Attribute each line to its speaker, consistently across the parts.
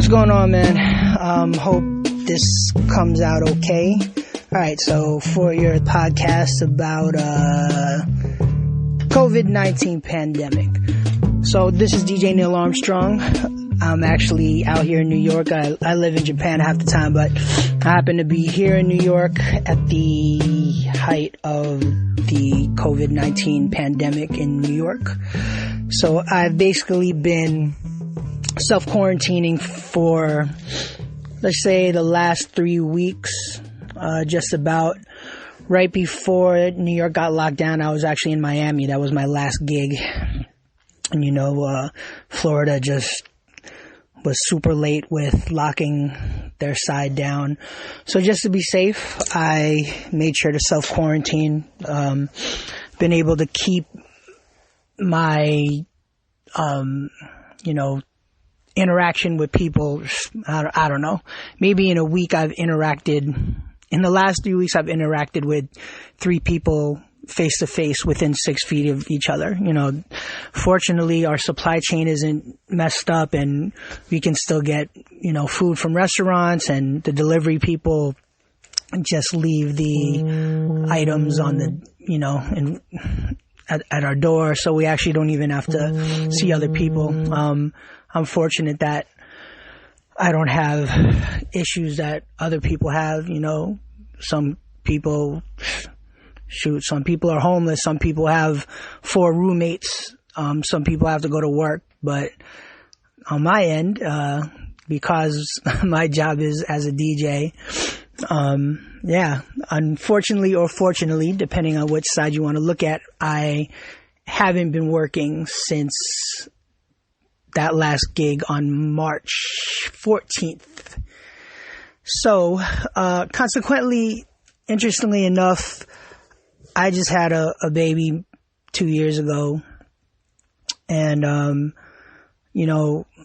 Speaker 1: going on, man? Hope this comes out okay. Alright, so for your podcast about Covid-19 pandemic. So this is DJ Neil Armstrong. I'm actually out here in New York. I live in Japan half the time, but I happen to be here in New York at the height of the COVID-19 pandemic in New York. So I've basically been self-quarantining for, let's say, the last 3 weeks, just about. Right before New York got locked down, I was actually in Miami. That was my last gig. And Florida just was super late with locking their side down. So just to be safe, I made sure to self-quarantine. Been able to keep my, interaction with people. I don't know. Maybe in a week in the last 3 weeks, I've interacted with 3 people face to face within 6 feet of each other. Fortunately, our supply chain isn't messed up and we can still get, food from restaurants, and the delivery people just leave the items on the, at our door. So we actually don't even have to see other people. I'm fortunate that I don't have issues that other people have. Some people are homeless. Some people have 4 roommates. Some people have to go to work. But on my end, because my job is as a DJ, unfortunately or fortunately, depending on which side you want to look at, I haven't been working since that last gig on March 14th. So, consequently, interestingly enough, I just had a baby 2 years ago. And,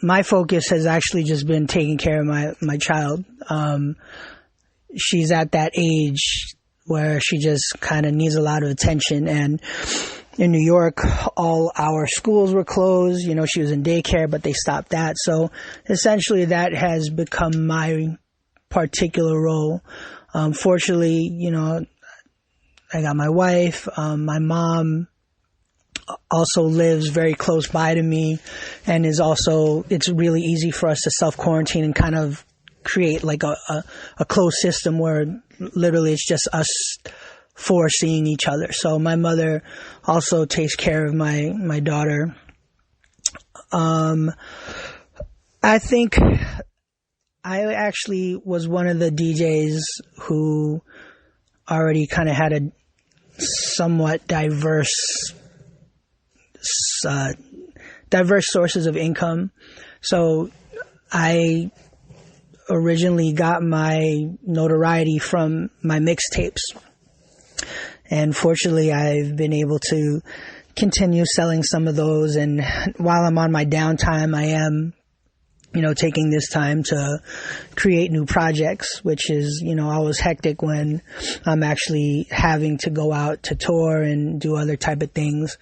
Speaker 1: my focus has actually just been taking care of my child. She's at that age where she just kind of needs a lot of attention. And in New York, all our schools were closed. She was in daycare, but they stopped that. So essentially that has become my particular role. Fortunately, I got my wife. My mom also lives very close by to me, and it's really easy for us to self-quarantine and kind of create like a closed system where literally it's just us 4 seeing each other. So my mother also takes care of my daughter. I think I actually was one of the DJs who already kind of had a somewhat diverse sources of income. So I originally got my notoriety from my mixtapes. And fortunately, I've been able to continue selling some of those. And while I'm on my downtime, I am, taking this time to create new projects, which is, always hectic when I'm actually having to go out to tour and do other type of things.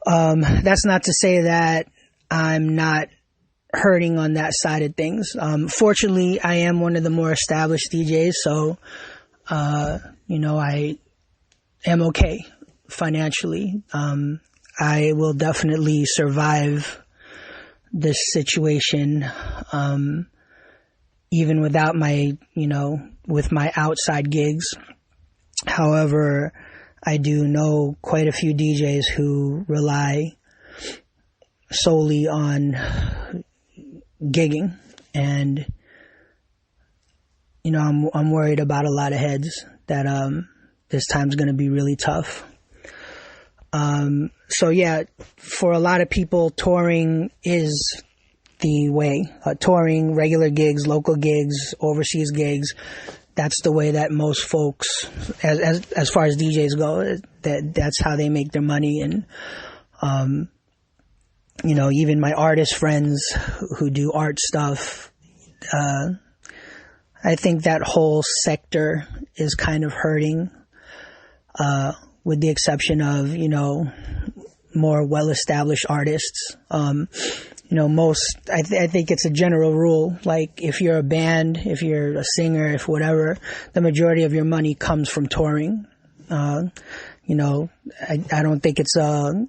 Speaker 1: That's not to say that I'm not hurting on that side of things. Fortunately, I am one of the more established DJs, so, I am okay financially. I will definitely survive this situation, even without with my outside gigs. However, I do know quite a few DJs who rely solely on gigging, and I'm worried about a lot of heads that this time's going to be really tough. So yeah, for a lot of people, touring is the way. Touring, regular gigs, local gigs, overseas gigs. That's the way that most folks, as far as DJs go, that's how they make their money. And, even my artist friends who do art stuff, I think that whole sector is kind of hurting, with the exception of, more well-established artists. I think it's a general rule. Like, if you're a band, if you're a singer, if whatever, the majority of your money comes from touring. I don't think it's a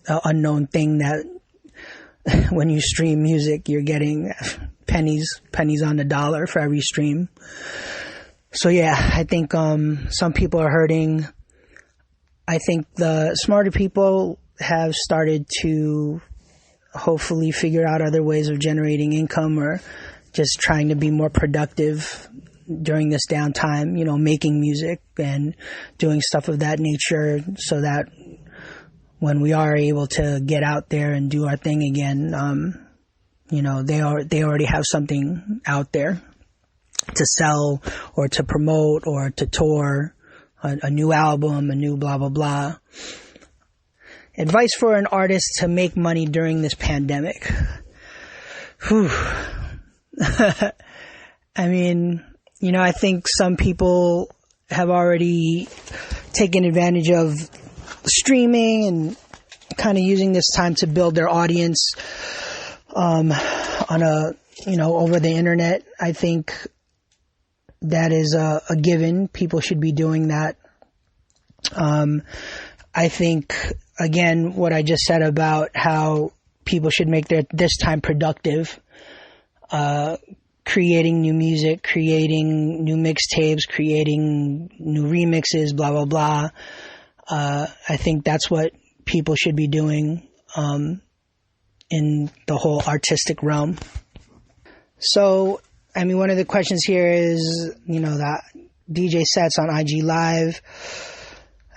Speaker 1: unknown thing that when you stream music, you're getting pennies on the dollar for every stream. So yeah, I think some people are hurting. I think the smarter people have started to hopefully figure out other ways of generating income, or just trying to be more productive during this downtime, making music and doing stuff of that nature, so that when we are able to get out there and do our thing again, they already have something out there to sell or to promote or to tour, a new album, a new blah, blah, blah. Advice for an artist to make money during this pandemic. Whew. I mean, I think some people have already taken advantage of streaming and kind of using this time to build their audience over the internet. I think that is a given. People should be doing that. I think, again, what I just said about how people should make this time productive, creating new music, creating new mixtapes, creating new remixes, blah, blah, blah. I think that's what people should be doing in the whole artistic realm. So, I mean, one of the questions here is, the DJ sets on IG Live.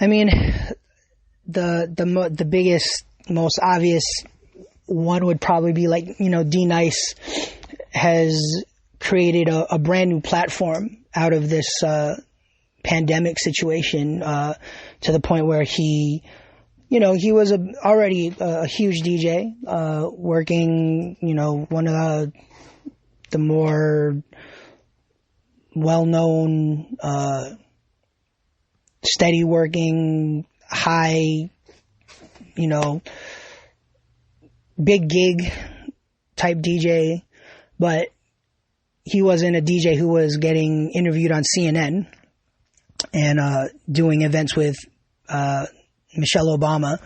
Speaker 1: I mean, the biggest, most obvious one would probably be like, D-Nice has created a brand new platform out of this pandemic situation, to the point where he was already a huge DJ, working, one of the more well-known, steady working, high, big gig type DJ, but he wasn't a DJ who was getting interviewed on CNN and doing events with Michelle Obama.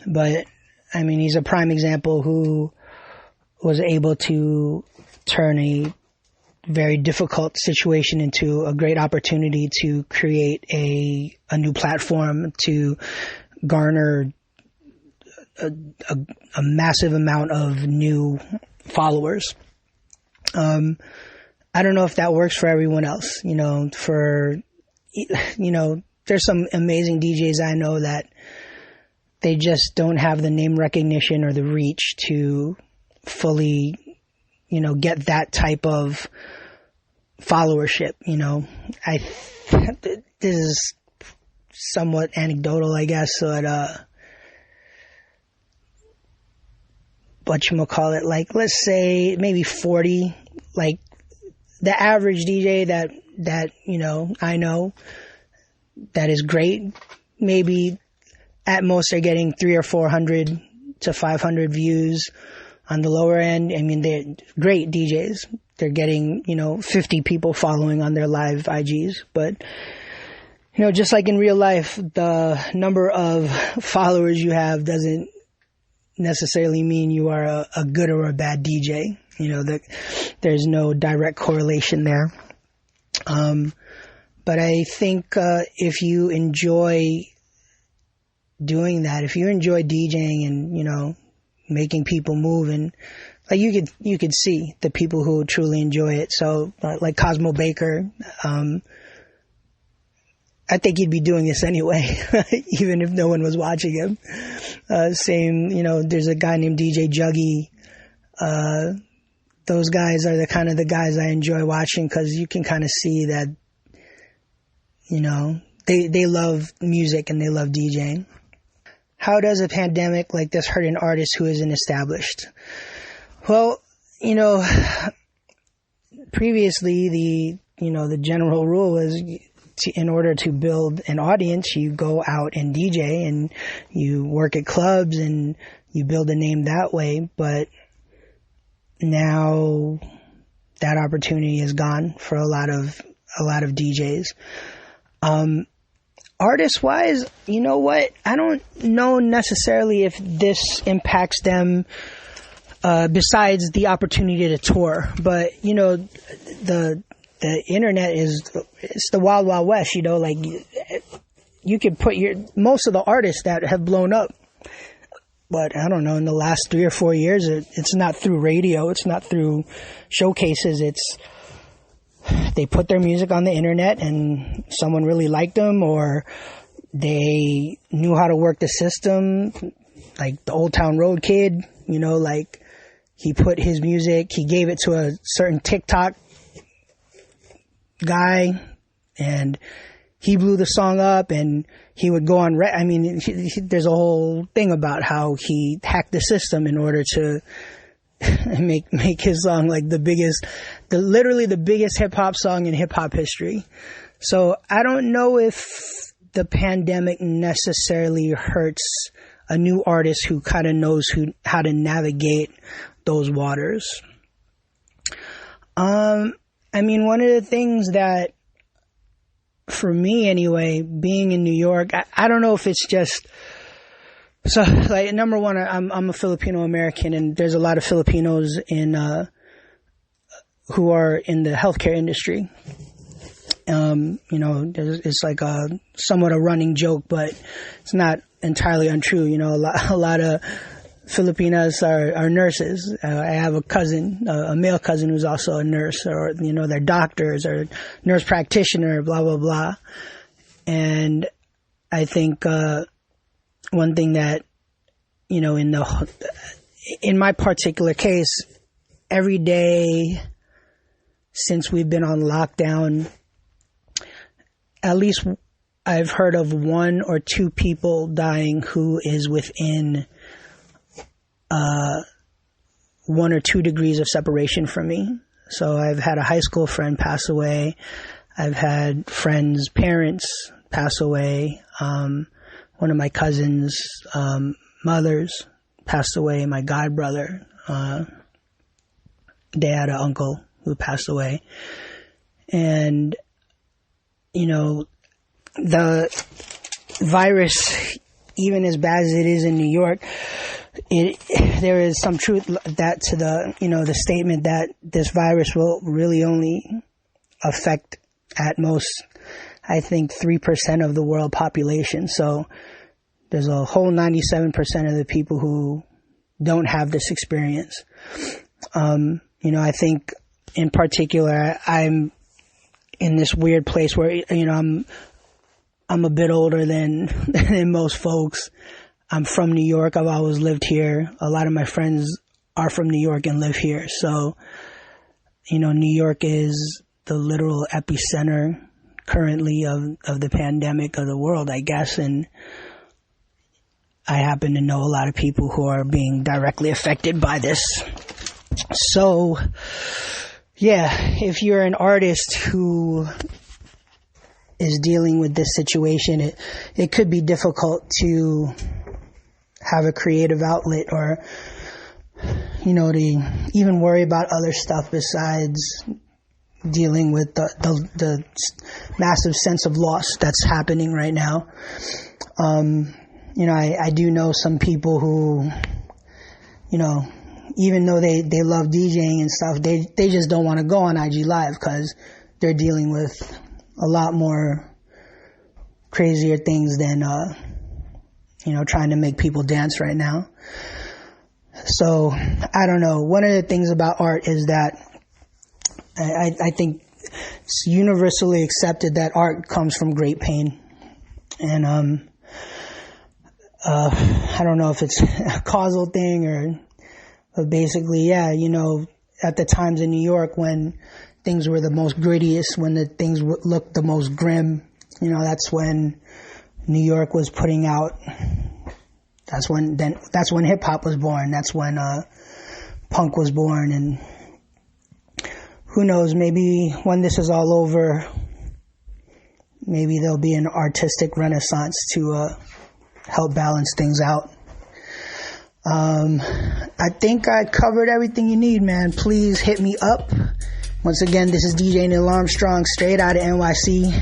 Speaker 1: But I mean, he's a prime example who was able to turn a very difficult situation into a great opportunity to create a new platform to garner a massive amount of new followers. I don't know if that works for everyone else. There's some amazing DJs I know that they just don't have the name recognition or the reach to fully, get that type of followership. This is somewhat anecdotal, I guess, but whatchamacallit, like, let's say maybe 40, like the average DJ that I know that is great, maybe at most they're getting 300 or 400 to 500 views. On the lower end, I mean, they're great DJs. They're getting, 50 people following on their live IGs. But, just like in real life, the number of followers you have doesn't necessarily mean you are a good or a bad DJ. There's no direct correlation there. But I think if you enjoy doing that, if you enjoy DJing and, making people move, and like you could see the people who truly enjoy it. So like Cosmo Baker, I think he'd be doing this anyway, even if no one was watching him. Same, there's a guy named DJ Juggy. Those guys are the guys I enjoy watching, because you can kind of see that, they love music and they love DJing. How does a pandemic like this hurt an artist who isn't established? Well, previously the general rule was, in order to build an audience, you go out and DJ and you work at clubs and you build a name that way. But now that opportunity is gone for a lot of DJs. Artist wise, you know what? I don't know necessarily if this impacts them, besides the opportunity to tour, but you know, the internet it's the wild, wild west, you know, like you could put most of the artists that have blown up, but I don't know, in the last 3 or 4 years, it's not through radio, it's not through showcases, they put their music on the internet and someone really liked them, or they knew how to work the system, like the Old Town Road Kid, you know, like he put his music, he gave it to a certain TikTok guy and he blew the song up, and he would go on, there's a whole thing about how he hacked the system in order to make his song like literally the biggest hip hop song in hip hop history. So I don't know if the pandemic necessarily hurts a new artist who kind of knows how to navigate those waters. One of the things that, for me anyway, being in New York, I don't know if it's just, so like, number one, I'm a Filipino American, and there's a lot of Filipinos who are in the healthcare industry. It's like somewhat a running joke, but it's not entirely untrue. You know, a lot of Filipinas are nurses. I have a cousin, a male cousin, who's also a nurse, or, you know, they're doctors or nurse practitioner, blah, blah, blah. And I think, one thing that, you know, in my particular case, every day since we've been on lockdown, at least I've heard of 1 or 2 people dying who is within 1 or 2 degrees of separation from me. So I've had a high school friend pass away. I've had friends' parents pass away. One of my cousins' mothers passed away. My god brother, they had an uncle who passed away. And, you know, the virus, even as bad as it is in New York, there is some truth that to the statement that this virus will really only affect at most, I think, 3% of the world population. So there's a whole 97% of the people who don't have this experience. I think in particular, I'm in this weird place where, you know, I'm a bit older than most folks. I'm from New York. I've always lived here. A lot of my friends are from New York and live here. So, you know, New York is the literal epicenter currently of the pandemic of the world, I guess. And I happen to know a lot of people who are being directly affected by this. So, yeah, if you're an artist who is dealing with this situation, it could be difficult to have a creative outlet, or, you know, to even worry about other stuff besides dealing with the massive sense of loss that's happening right now. I do know some people who, you know, even though they love DJing and stuff, they just don't want to go on IG Live because they're dealing with a lot more crazier things than, trying to make people dance right now. So, I don't know. One of the things about art is that I think it's universally accepted that art comes from great pain. And I don't know if it's a causal thing but basically, yeah, you know, at the times in New York when things were the most grittiest, when the things looked the most grim, you know, that's when New York was putting out. That's when hip hop was born. That's when punk was born. And who knows, maybe when this is all over, maybe there'll be an artistic renaissance to help balance things out. I think I covered everything you need, man. Please hit me up. Once again, this is DJ Neil Armstrong, straight out of NYC.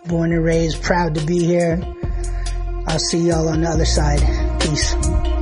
Speaker 1: Born and raised, proud to be here. I'll see y'all on the other side. Peace.